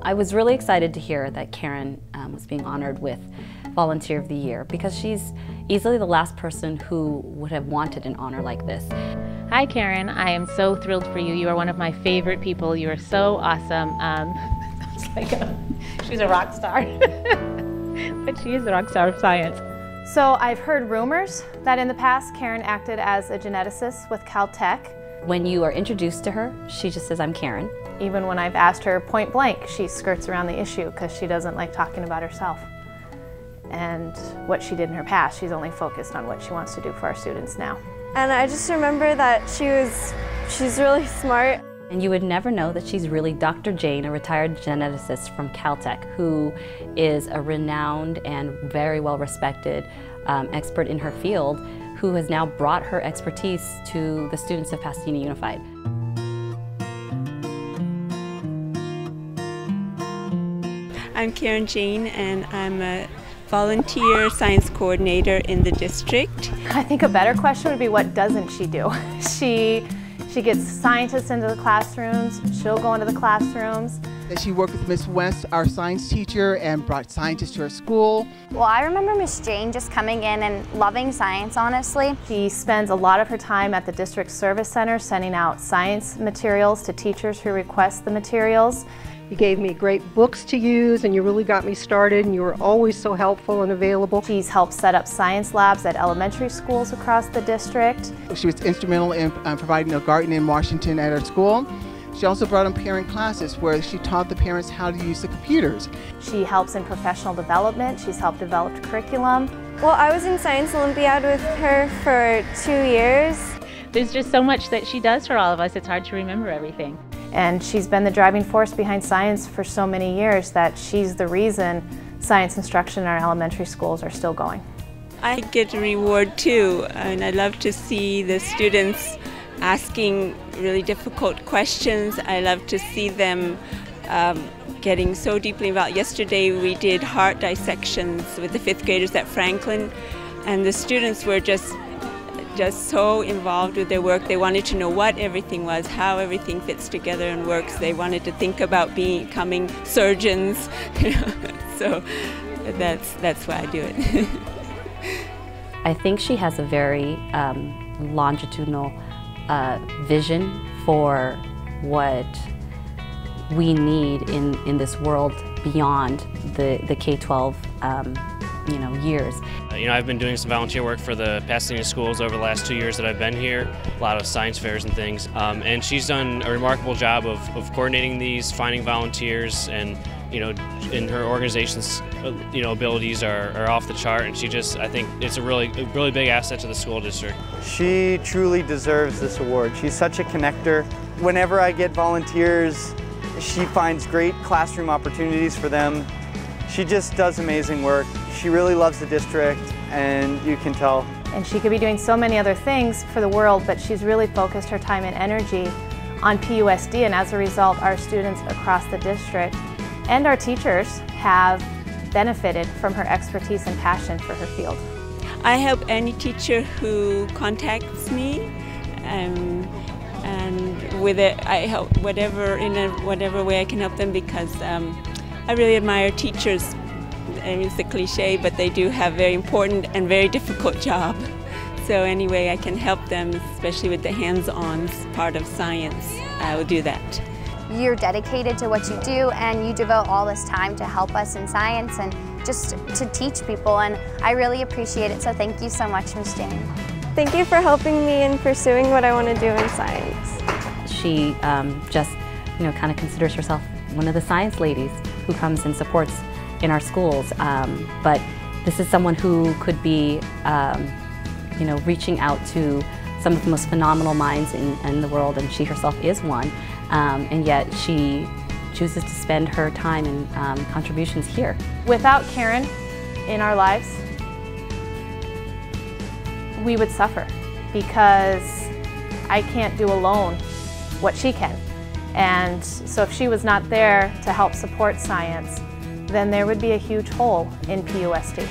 I was really excited to hear that Karen was being honored with Volunteer of the Year because she's easily the last person who would have wanted an honor like this. Hi Karen, I am so thrilled for you. You are one of my favorite people. You are so awesome. She's a rock star. But she is the rock star of science. So I've heard rumors that in the past Karen acted as a geneticist with Caltech. When you are introduced to her, she just says, "I'm Karen." Even when I've asked her point blank, she skirts around the issue because she doesn't like talking about herself and what she did in her past. She's only focused on what she wants to do for our students now. And I just remember that she's really smart. And you would never know that she's really Dr. Jain, a retired geneticist from Caltech, who is a renowned and very well-respected expert in her field, who has now brought her expertise to the students of Pasadena Unified. I'm Karen Jain, and I'm a volunteer science coordinator in the district. I think a better question would be, what doesn't she do? She gets scientists into the classrooms, she'll go into the classrooms. She worked with Miss West, our science teacher, and brought scientists to her school. Well, I remember Miss Jain just coming in and loving science, honestly. She spends a lot of her time at the district service center sending out science materials to teachers who request the materials. You gave me great books to use, and you really got me started, and you were always so helpful and available. She's helped set up science labs at elementary schools across the district. She was instrumental in providing a garden in Washington at her school. She also brought in parent classes where she taught the parents how to use the computers. She helps in professional development. She's helped develop curriculum. Well, I was in Science Olympiad with her for 2 years. There's just so much that she does for all of us, it's hard to remember everything. And she's been the driving force behind science for so many years that she's the reason science instruction in our elementary schools are still going. I get a reward too, and I love to see the students asking really difficult questions. I love to see them getting so deeply involved. Yesterday we did heart dissections with the 5th graders at Franklin, and the students were just so involved with their work. They wanted to know what everything was, how everything fits together and works. They wanted to think about becoming surgeons, so that's why I do it. I think she has a very longitudinal vision for what we need in this world beyond the K-12 years. I've been doing some volunteer work for the Pasadena schools over the last 2 years that I've been here, a lot of science fairs and things, and she's done a remarkable job of coordinating these, finding volunteers, and in her organization's abilities are off the chart, and I think it's a really big asset to the school district. She truly deserves this award. She's such a connector. Whenever I get volunteers, she finds great classroom opportunities for them. She just does amazing work. She really loves the district, and you can tell. And she could be doing so many other things for the world, but she's really focused her time and energy on PUSD, and as a result, our students across the district and our teachers have benefited from her expertise and passion for her field. I help any teacher who contacts me, and with it I help in whatever way I can help them, because I really admire teachers. I mean, it's a cliche, but they do have a very important and very difficult job. So any way I can help them, especially with the hands-on part of science, I will do that. You're dedicated to what you do, and you devote all this time to help us in science and just to teach people, and I really appreciate it, so thank you so much, Ms. Jain. Thank you for helping me in pursuing what I want to do in science. She just kind of considers herself one of the science ladies who comes and supports in our schools, but this is someone who could be reaching out to some of the most phenomenal minds in the world, and she herself is one, and yet she chooses to spend her time and contributions here. Without Karen in our lives, we would suffer, because I can't do alone what she can. And so if she was not there to help support science, then there would be a huge hole in PUSD.